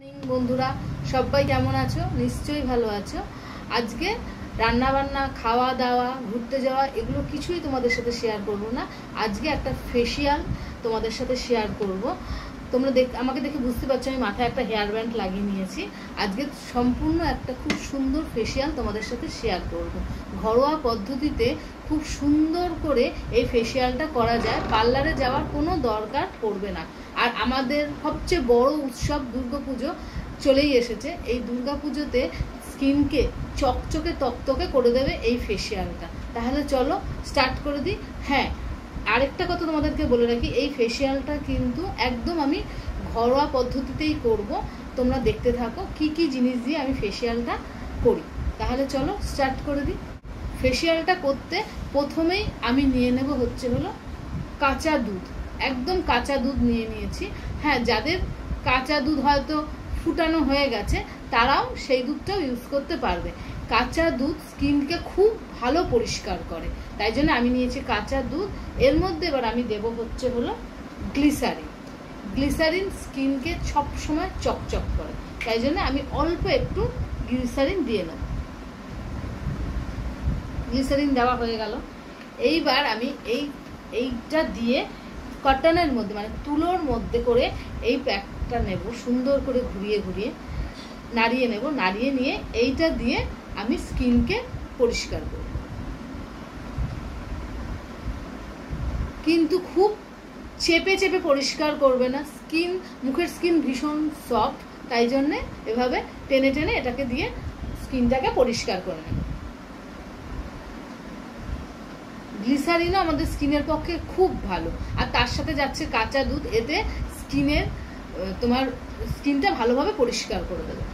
বন্ধুরা সবাই কেমন আছো? নিশ্চয়ই ভালো আছো। আজকে রান্না বান্না, খাওয়া দাওয়া, ঘুরতে যাওয়া এগুলো কিছুই তোমাদের সাথে শেয়ার করব না। আজকে একটা ফেসিয়াল তোমাদের সাথে শেয়ার করব। তোমরা আমাকে দেখে বুঝতে পারছো আমি মাথায় একটা হেয়ার ব্যান্ড লাগিয়ে নিয়েছি। আজকে সম্পূর্ণ একটা খুব সুন্দর ফেসিয়াল তোমাদের সাথে শেয়ার করব। ঘরোয়া পদ্ধতিতে খুব সুন্দর করে এই ফেসিয়ালটা করা যায়, পার্লারে যাওয়ার কোনো দরকার পড়বে না। আর আমাদের সবচেয়ে বড় উৎসব দুর্গাপুজো চলেই এসেছে। এই দুর্গাপুজোতে স্কিনকে চকচকে তকতকে করে দেবে এই ফেসিয়ালটা। তাহলে চলো স্টার্ট করে দিই। হ্যাঁ, আরেকটা কথা তোমাদেরকে বলে রাখি, এই ফেসিয়ালটা কিন্তু একদম আমি ঘরোয়া পদ্ধতিতেই করব। তোমরা দেখতে থাকো কি কি জিনিস দিয়ে আমি ফেসিয়ালটা করি। তাহলে চলো স্টার্ট করে দিই। ফেসিয়ালটা করতে প্রথমেই আমি নিয়ে নেব হলো কাঁচা দুধ। একদম কাঁচা দুধ নিয়ে নিয়েছি। হ্যাঁ, যাদের কাঁচা দুধ হয়তো ফুটানো হয়ে গেছে তারাও সেই দুধটাও ইউজ করতে পারবে। কাঁচা দুধ স্কিনকে খুব ভালো পরিষ্কার করে, তাই জন্য আমি নিয়েছি কাঁচা দুধ। এর মধ্যে এবার আমি দেব হলো গ্লিসারিন। গ্লিসারিন স্কিনকে সবসময় চকচক করে, তাই জন্য আমি অল্প একটু গ্লিসারিন দিয়ে নেব। গ্লিসারিন দেওয়া হয়ে গেল। এইবার আমি এইটা দিয়ে কটনের মধ্যে মানে তুলোর মধ্যে করে এই প্যাকটা নেব, সুন্দর করে ঘুরিয়ে ঘুরিয়ে নাড়িয়ে নেব। নাড়িয়ে নিয়ে এইটা দিয়ে আমি স্কিনকে পরিষ্কার করব। কিন্তু খুব চেপে চেপে পরিষ্কার করবে না। মুখের স্কিন ভীষণ সফট, তাই জন্যে এভাবে টেনে টেনে এটাকে দিয়ে স্কিনটাকে পরিষ্কার করে নেব। গ্লিসারিনও আমাদের স্কিনের পক্ষে খুব ভালো, আর তার সাথে যাচ্ছে কাঁচা দুধ। এতে তোমার স্কিনটা ভালোভাবে পরিষ্কার করে দেবে।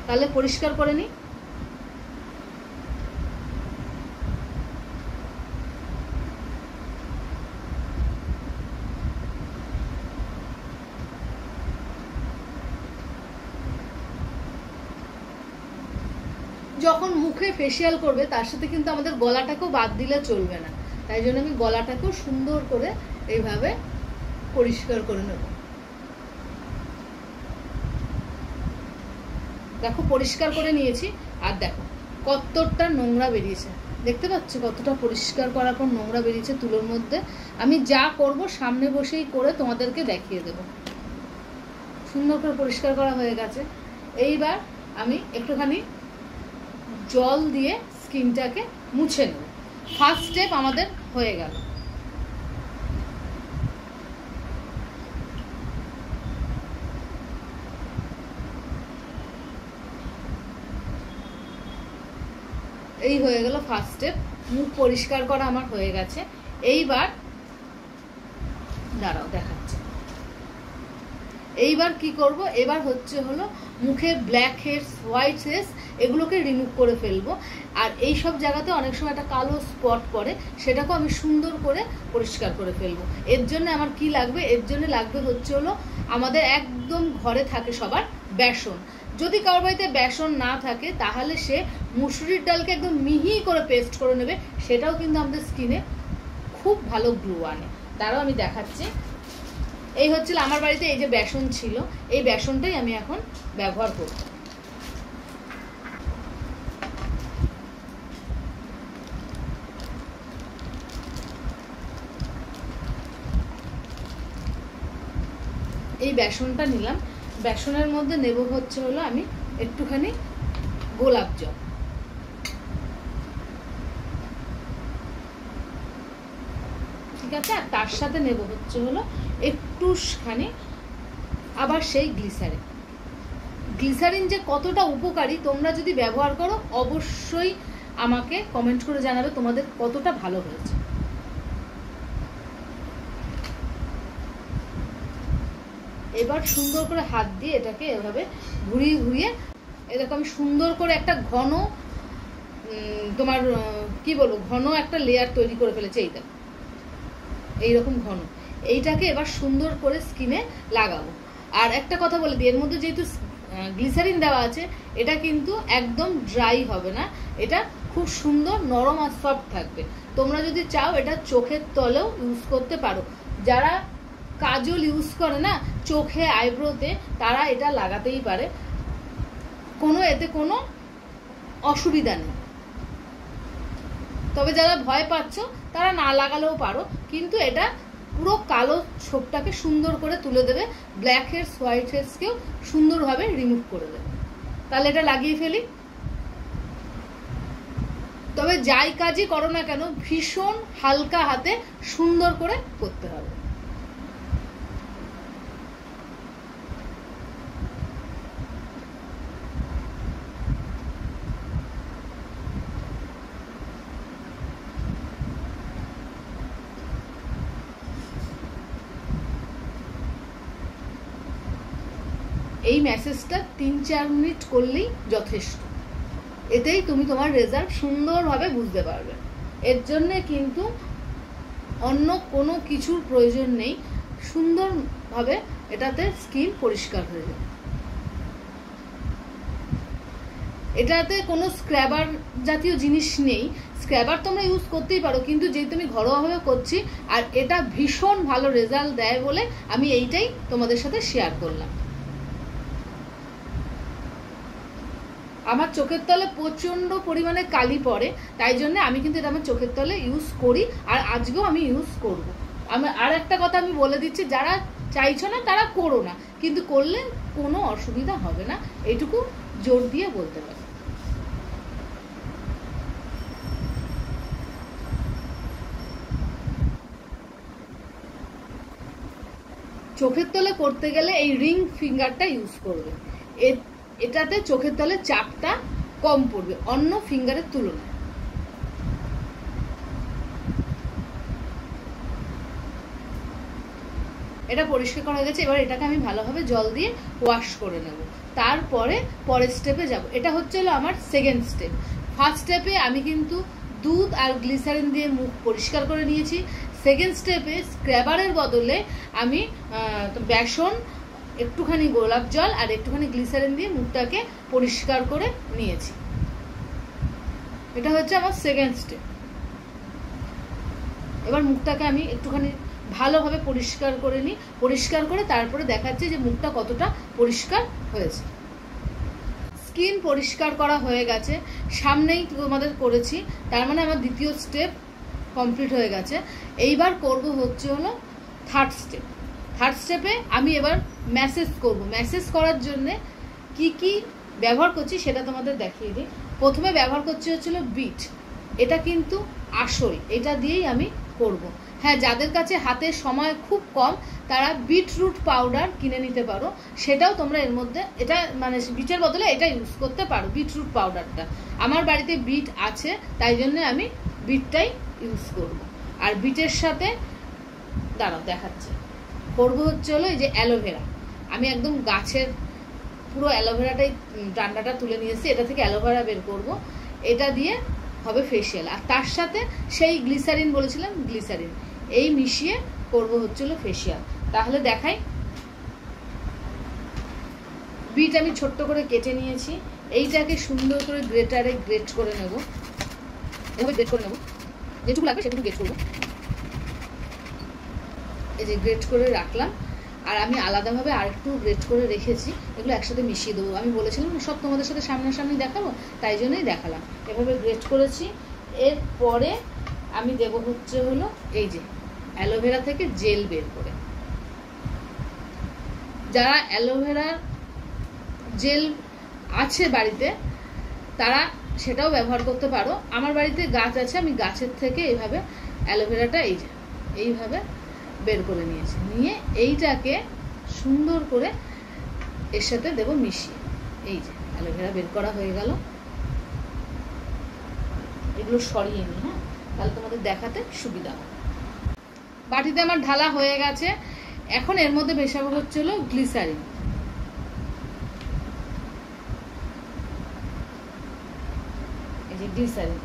তাহলে পরিষ্কার করে নিই। যখন মুখে ফেসিয়াল করবে তার সাথে কিন্তু আমাদের গলাটাকেও বাদ দিলে চলবে না, তাই জন্য আমি গলাটাকেও সুন্দর করে এইভাবে পরিষ্কার করে নেব। দেখো পরিষ্কার করে নিয়েছি, আর দেখো কতটা নোংরা বেরিয়েছে। দেখতে পাচ্ছ কতটা পরিষ্কার করার পর নোংরা বেরিয়েছে তুলোর মধ্যে। আমি যা করব সামনে বসেই করে তোমাদেরকে দেখিয়ে দেব। সুন্দর করে পরিষ্কার করা হয়ে গেছে। এইবার আমি একটুখানি জল দিয়ে স্কিনটাকে মুছে নেব। ফার্স্ট স্টেপ আমাদের হয়ে গেল। এই হয়ে গেল ফার্স্ট স্টেপ। মুখ পরিষ্কার করা আমার হয়ে গেছে। এইবার দাঁড়াও দেখাচ্ছি। এইবার কি করব, এবার হলো মুখে ব্ল্যাক হেডস, হোয়াইট হেডস এগুলোকে রিমুভ করে ফেলবো। আর এই সব জায়গাতে অনেক সময় একটা কালো স্পট পড়ে, সেটাকেও আমি সুন্দর করে পরিষ্কার করে ফেলবো। এর জন্য আমার কি লাগবে? এর জন্য লাগবে হলো আমাদের একদম ঘরে থাকে সবার বেসন। যদি কারোর বাড়িতে বেসন না থাকে তাহলে সে মুসুরির ডালকে একদম মিহি করে পেস্ট করে নেবে। সেটাও কিন্তু আমাদের স্কিনে খুব ভালো গ্লো আনে। তারাও আমি দেখাচ্ছি। এই আমার বাড়িতে এই যে বেসন ছিল, এই বেসনটাই আমি এখন ব্যবহার করব। এই বেসনটা নিলাম। বেসনের মধ্যে নেব হলো আমি একটুখানি গোলাপ জল। ঠিক আছে, আর তার সাথে নেব হলো একটুখানি আবার সেই গ্লিসারিন। গ্লিসারিন যে কতটা উপকারী তোমরা যদি ব্যবহার করো অবশ্যই আমাকে কমেন্ট করে জানাবে তোমাদের কতটা ভালো হয়েছে। এবার সুন্দর করে হাত দিয়ে এটাকে এভাবে ঘুরিয়ে ঘুরিয়ে এরকম সুন্দর করে একটা ঘন তোমার কি বলবো ঘন একটা লেয়ার তৈরি করে ফেলেছে। এইরকম ঘন। এইটাকে এবার সুন্দর করে স্কিনে লাগাবো। আর একটা কথা বলে দিই, এর মধ্যে যেহেতু গ্লিসারিন দেওয়া আছে, এটা কিন্তু একদম ড্রাই হবে না। এটা খুব সুন্দর নরম আর সফট থাকবে। তোমরা যদি চাও এটা চোখের তলেও ইউজ করতে পারো। যারা কাজল ইউজ করে না চোখে আইব্রোতে, তারা এটা লাগাতেই পারে, এতে কোনো অসুবিধা নেই। তবে যারা ভয় পাচ্ছ তারা না লাগালেও পারো, কিন্তু এটা পুরো কালো ছোপটাকে সুন্দর করে তুলে দেবে, ব্ল্যাক হেডস হোয়াইট হেডসকেও সুন্দরভাবে রিমুভ করে দেবে। তাহলে এটা লাগিয়ে ফেলি। তবে যাই কাজই করো না কেন ভীষণ হালকা হাতে সুন্দর করে করতে হবে। এই ম্যাসেজটা 3-4 মিনিট করলেই যথেষ্ট। এতেই তুমি তোমার রেজাল্ট সুন্দরভাবে বুঝতে পারবে। এর জন্য কিন্তু অন্য কোনো কিছুর প্রয়োজন নেই, সুন্দরভাবে এটাতে স্কিন পরিষ্কার হয়ে যাবে। এটাতে কোনো স্ক্র্যাবার জাতীয় জিনিস নেই। স্ক্র্যাবার তোমরা ইউজ করতেই পারো, কিন্তু যেহেতু আমি ঘরোয়াভাবে করছি আর এটা ভীষণ ভালো রেজাল্ট দেয় বলে আমি এইটাই তোমাদের সাথে শেয়ার করলাম। আমার চোখের তলে প্রচন্ড পরিমাণে কালি পড়ে, তাই জন্য আমি কিন্তু এটা আমার চোখের তলে ইউজ করি, আর আজকেও আমি ইউজ করব। আর একটা কথা আমি বলে দিচ্ছি, যারা চাইছো না তারা করো না, কিন্তু করলে কোনো অসুবিধা হবে না, এইটুকু জোর দিয়ে বলতে পারি। চোখের তলে করতে গেলে এই রিং ফিঙ্গারটা ইউজ করবে, এটাতে চোখের তলে চাপটা কম পড়বে অন্য ফিঙ্গারের তুলনায়। এটা পরিষ্কার করা গেছে, এবার এটাকে আমি ভালোভাবে জল দিয়ে ওয়াশ করে নেব, তারপরে পরের স্টেপে যাব। এটা হচ্ছে আমার সেকেন্ড স্টেপ। ফার্স্ট স্টেপে আমি কিন্তু দুধ আর গ্লিসারিন দিয়ে মুখ পরিষ্কার করে নিয়েছি। সেকেন্ড স্টেপে স্ক্রাবারের বদলে আমি বেসন, একটুখানি গোলাপ জল আর একটুখানি গ্লিসারিন দিয়ে মুখটাকে পরিষ্কার করে নিয়েছি। এটা হচ্ছে আমার সেকেন্ড স্টেপ। এবার মুখটাকে আমি একটুখানি ভালোভাবে পরিষ্কার করে নিই, পরিষ্কার করে তারপরে দেখাচ্ছি যে মুখটা কতটা পরিষ্কার হয়েছে। স্কিন পরিষ্কার করা হয়ে গেছে, সামনেই তোমাদের করেছি, তার মানে আমার দ্বিতীয় স্টেপ কমপ্লিট হয়ে গেছে। এইবার করব হচ্ছে থার্ড স্টেপ। থার্ড স্টেপে আমি এবার ম্যাসেজ করব। ম্যাসেজ করার জন্যে কি কি ব্যবহার করছি সেটা তোমাদের দেখিয়ে দিই। প্রথমে ব্যবহার করছি হচ্ছিল বিট, এটা কিন্তু আসল, এটা দিয়েই আমি করব। হ্যাঁ, যাদের কাছে হাতে সময় খুব কম তারা বিটরুট পাউডার কিনে নিতে পারো, সেটাও তোমরা এর মধ্যে এটা মানে বিটের বদলে এটা ইউজ করতে পারো, বিটরুট পাউডারটা। আমার বাড়িতে বিট আছে তাই জন্য আমি বিটটাই ইউজ করব। আর বিটের সাথে দাঁড়াও দেখাচ্ছি, করবো হচ্ছে এই যে অ্যালোভেরা। আমি একদম গাছের পুরো অ্যালোভেরাটাই ডান্ডাটা তুলে নিয়েছি, এটা থেকে অ্যালোভেরা বের করব, এটা দিয়ে হবে ফেসিয়াল। আর তার সাথে সেই গ্লিসারিন বলেছিলাম, গ্লিসারিন এই মিশিয়ে করব হচ্ছে ফেসিয়াল। তাহলে দেখাই। বিট আমি ছোট্ট করে কেটে নিয়েছি, এইটাকে সুন্দর করে গ্রেটারে গ্রেট করে নেব, এভাবে গ্রেট করে নেব, যেটুকু লাগবে সেটুকু গ্রেট করবো। এই যে গ্রেট করে রাখলাম, আর আমি আলাদাভাবে আরেকটু গ্রেট করে রেখেছি, এগুলো একসাথে মিশিয়ে দেবো। আমি বলেছিলাম সব তোমাদের সাথে সামনাসামনি দেখাবো, তাই জন্যই দেখালাম। এভাবে গ্রেট করেছি। এরপরে আমি দেব হচ্ছে এই যে অ্যালোভেরা থেকে জেল বের করে। যারা অ্যালোভেরার জেল আছে বাড়িতে তারা সেটাও ব্যবহার করতে পারো। আমার বাড়িতে গাছ আছে, আমি গাছের থেকে এইভাবে অ্যালোভেরাটা এই যে এইভাবে বের করে নিয়েছি, নিয়ে এইটাকে সুন্দর করে এর সাথে দেব মিশিয়ে। এই যে অ্যালোভেরা বের করা হয়ে গেল, এগুলো সরিয়ে নিই। হ্যাঁ, তাহলে তোমাদের দেখাতে সুবিধা হবে। বাটিতে আমার ঢালা হয়ে গেছে, এখন এর মধ্যে মেশাবো হচ্ছে গ্লিসারিন। এই যে গ্লিসারিন,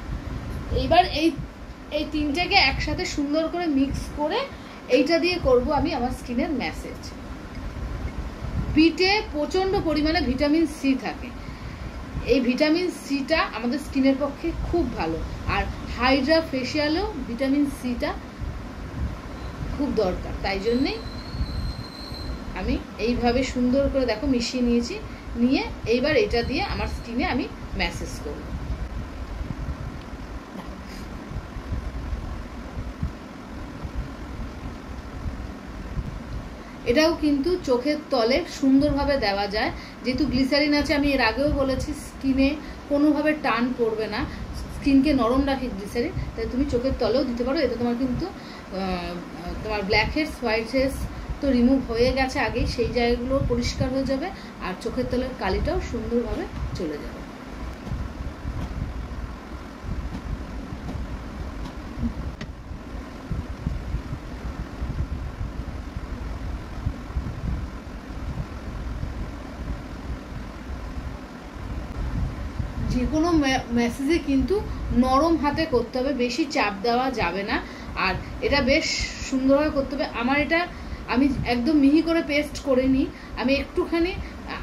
এইবার এই তিনটাকে একসাথে সুন্দর করে মিক্স করে এইটা দিয়ে করব আমি আমার স্কিনের ম্যাসেজ। বিটে প্রচন্ড পরিমাণে ভিটামিন সি থাকে, এই ভিটামিন সিটা আমাদের স্কিনের পক্ষে খুব ভালো। আর হাইড্রা ফেসিয়ালেও ভিটামিন সিটা খুব দরকার, তাই জন্যেই আমি এইভাবে সুন্দর করে দেখো মিশিয়ে নিয়েছি, নিয়ে এইবার এটা দিয়ে আমার স্কিনে আমি ম্যাসেজ করব। এটাও কিন্তু চোখের তলে সুন্দরভাবে দেওয়া যায়, যেহেতু গ্লিসারিন আছে। আমি এর আগেও বলেছি স্কিনে কোনোভাবে টান পড়বে না, স্কিনকে নরম রাখে গ্লিসারিন, তাই তুমি চোখের তলেও দিতে পারো। এতে তোমার কিন্তু তোমার ব্ল্যাক হেডস হোয়াইট হেডস তো রিমুভ হয়ে গেছে আগেই, সেই জায়গাগুলো পরিষ্কার হয়ে যাবে, আর চোখের তলের কালিটাও সুন্দরভাবে চলে যাবে। যে কোনো মেসেজে কিন্তু নরম হাতে করতে হবে, বেশি চাপ দেওয়া যাবে না, আর এটা বেশ সুন্দরভাবে করতে হবে। আমার এটা আমি একদম মিহি করে পেস্ট করে নিই, আমি একটুখানি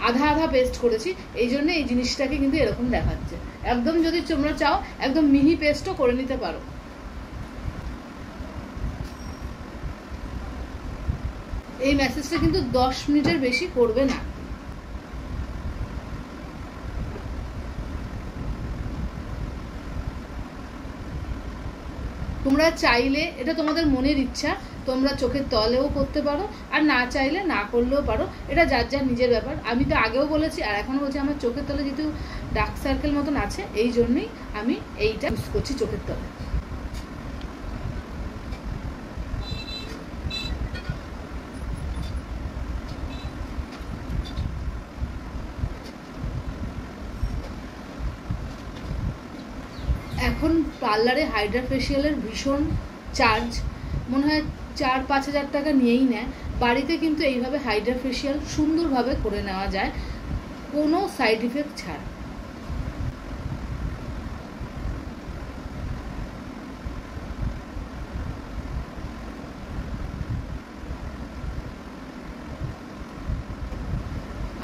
আধা আধা পেস্ট করেছি, এই জন্য এই জিনিসটাকে কিন্তু এরকম দেখাচ্ছে। একদম যদি তোমরা চাও একদম মিহি পেস্টও করে নিতে পারো। এই মেসেজটা কিন্তু 10 মিনিটের বেশি করবে না। তোমরা চাইলে, এটা তোমাদের মনের ইচ্ছা, তোমরা চোখের তলেও করতে পারো, আর না চাইলে না করলেও পারো, এটা যার যার নিজের ব্যাপার। আমি তো আগেও বলেছি আর এখনও বলছি, আমার চোখের তলে যেহেতু ডার্ক সার্কেল মতন আছে, এই জন্যই আমি এইটা ইউজ করছি চোখের তলে। এখন পার্লারে হাইড্রা ফেশিয়ালের ভীষণ চার্জ, মনে হয় 4-5 হাজার টাকা নিয়েই নেয়। বাড়িতে কিন্তু এইভাবে হাইড্রা ফেশিয়াল সুন্দরভাবে করে নেওয়া যায়, কোনো সাইড ইফেক্ট ছাড়া।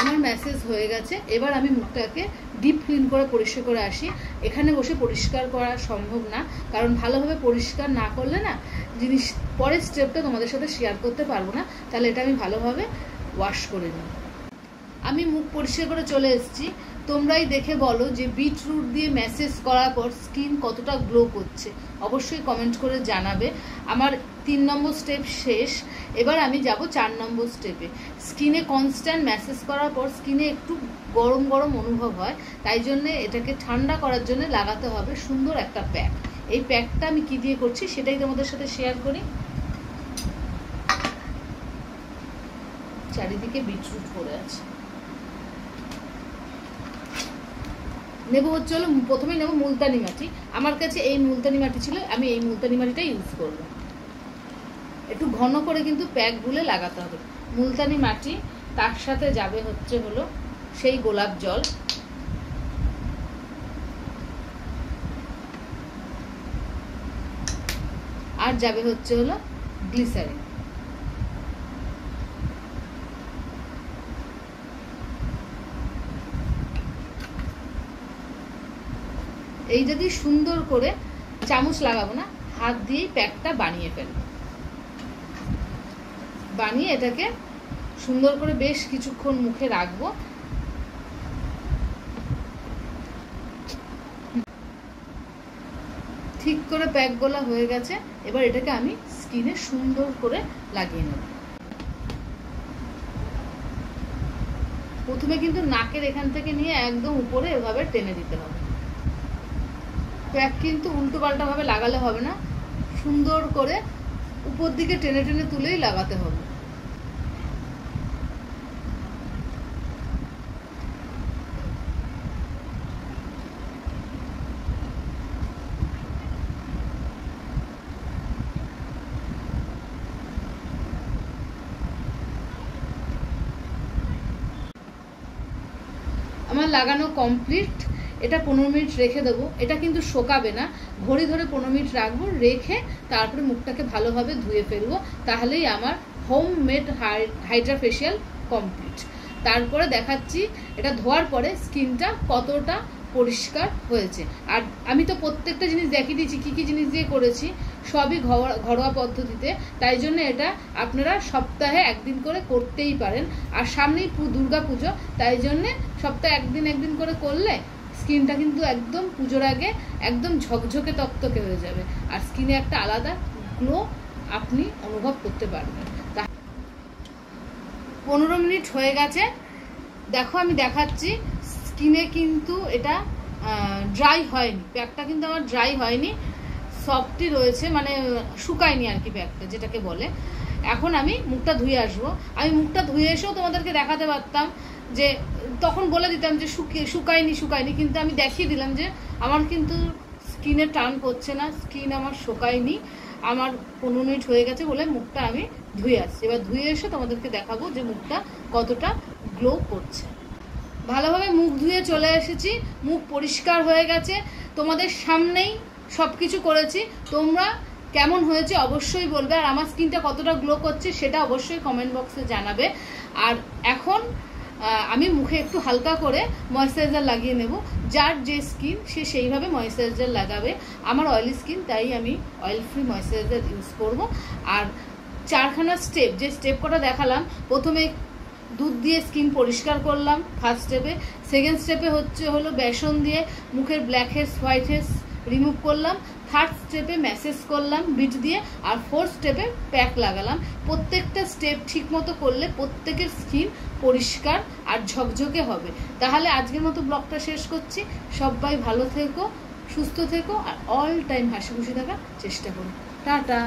আমার মেসেজ হয়ে গেছে, এবার আমি মুখটাকে ডিপ ক্লিন করে পরিষ্কার করে আসি। এখানে বসে পরিষ্কার করা সম্ভব না, কারণ ভালোভাবে পরিষ্কার না করলে না জিনিস পরের স্টেপটা তোমাদের সাথে শেয়ার করতে পারবো না, তাহলে এটা আমি ভালোভাবে ওয়াশ করে নিই। আমি মুখ পরিষ্কার করে চলে এসেছি। তোমরাই দেখে বলো যে বিটরুট দিয়ে ম্যাসেজ করার পর স্কিন কতটা গ্লো করছে, অবশ্যই কমেন্ট করে জানাবে। আমার 3 নম্বর স্টেপ শেষ, এবার আমি যাব 4 নম্বর স্টেপে। স্কিনে কনস্ট্যান্ট ম্যাসেজ করার পর স্কিনে একটু গরম গরম অনুভব হয়, তাই জন্যে এটাকে ঠান্ডা করার জন্য লাগাতে হবে সুন্দর একটা প্যাক। এই প্যাকটা আমি কি দিয়ে করছি সেটাই তোমাদের সাথে শেয়ার করি। চারিদিকে বিটরুট পড়ে আছে। নেব হচ্ছে হলো, প্রথমেই নেব মুলতানি মাটি। আমার কাছে এই মুলতানি মাটি ছিল, আমি এই মুলতানি মাটিটা ইউজ করব। একটু ঘন করে কিন্তু প্যাক গুলে লাগাতে হবে মুলতানি মাটি। তার সাথে যাবে হচ্ছে হলো সেই গোলাপ জল, আর যাবে হচ্ছে হলো গ্লিসারিন। এইটা দিয়ে সুন্দর করে, চামচ লাগাবো না, হাত দিয়েই প্যাকটা বানিয়ে ফেলবো। বানিয়ে এটাকে সুন্দর করে বেশ কিছুক্ষণ মুখে রাখবো। ঠিক করে প্যাক গোলা হয়ে গেছে, এবার এটাকে আমি স্কিনে সুন্দর করে লাগিয়ে নেব। প্রথমে কিন্তু নাকের এখান থেকে নিয়ে একদম উপরে এভাবে টেনে দিতে হবে। প্যাক কিন্তু উল্টো পাল্টা ভাবে লাগালে হবে না, সুন্দর করে উপর দিকে টেনে টেনে তুলেই লাগাতে হবে। আমার লাগানো কমপ্লিট। এটা 15 মিনিট রেখে দেবো। এটা কিন্তু শোকাবে না, ঘড়ি ধরে 15 মিনিট রাখবো, রেখে তারপরে মুখটাকে ভালোভাবে ধুয়ে ফেলবো। তাহলেই আমার home made Hydra facial complete. তারপরে দেখাচ্ছি এটা ধোয়ার পরে স্কিনটা কতটা পরিষ্কার হয়েছে। আর আমি তো প্রত্যেকটা জিনিস দেখিয়ে দিয়েছি, কী কী জিনিস দিয়ে করেছি সবই ঘরোয়া পদ্ধতিতে, তাই জন্য এটা আপনারা সপ্তাহে একদিন করে করতেই পারেন। আর সামনেই দুর্গা পুজো, তাই জন্যে সপ্তাহে একদিন করে করলে স্কিনটা কিন্তু একদম পুজোর আগে একদম ঝকঝকে তকতকে হয়ে যাবে, আর স্কিনে একটা আলাদা গ্লো আপনি অনুভব করতে পারবেন। 15 মিনিট হয়ে গেছে, দেখো আমি দেখাচ্ছি। স্কিনে কিন্তু এটা ড্রাই হয়নি, প্যাকটা কিন্তু আমার ড্রাই হয়নি, সফটই রয়েছে, মানে শুকায়নি আর কি প্যাকটা যেটাকে বলে। এখন আমি মুখটা ধুয়ে আসবো। আমি মুখটা ধুয়ে এসেও তোমাদেরকে দেখাতে পারতাম, যে তখন বলে দিতাম যে শুকায়নি, কিন্তু আমি দেখিয়ে দিলাম যে আমার কিন্তু স্কিনে টার্ন করছে না, স্কিন আমার শুকায়নি। আমার 15 মিনিট হয়ে গেছে বলে মুখটা আমি ধুয়ে আসছি। এবার ধুয়ে এসে তোমাদেরকে দেখাবো যে মুখটা কতটা গ্লো করছে। ভালোভাবে মুখ ধুয়ে চলে এসেছি, মুখ পরিষ্কার হয়ে গেছে, তোমাদের সামনেই সব কিছু করেছি। তোমরা কেমন হয়েছে অবশ্যই বলবে, আর আমার স্কিনটা কতটা গ্লো করছে সেটা অবশ্যই কমেন্ট বক্সে জানাবে। আর এখন আমি মুখে একটু হালকা করে ময়েশ্চারাইজার লাগিয়ে নেব। যার যে স্কিন সে সেইভাবে ময়েশ্চারাইজার লাগাবে। আমার অয়েলি স্কিন, তাই আমি অয়েল ফ্রি ময়েশ্চারাইজার ইউজ করব। আর 4খানা স্টেপ, যে স্টেপ কটা দেখালাম, প্রথমে দুধ দিয়ে স্কিন পরিষ্কার করলাম ফার্স্ট স্টেপে, সেকেন্ড স্টেপে হলো বেসন দিয়ে মুখের black heads white heads remove করলাম, থার্ড স্টেপে ম্যাসেজ করলাম বিট দিয়ে, আর ফোর্থ স্টেপে প্যাক লাগালাম। প্রত্যেকটা স্টেপ ঠিক মতো করলে প্রত্যেকের স্কিন পরিষ্কার আর ঝকঝকে হবে। তাহলে আজকের মতো ব্লগটা শেষ করছি। সবাই ভালো থেকো, সুস্থ থেকো, আর অল টাইম হাসি খুশি থাকার চেষ্টা করো। টাটা।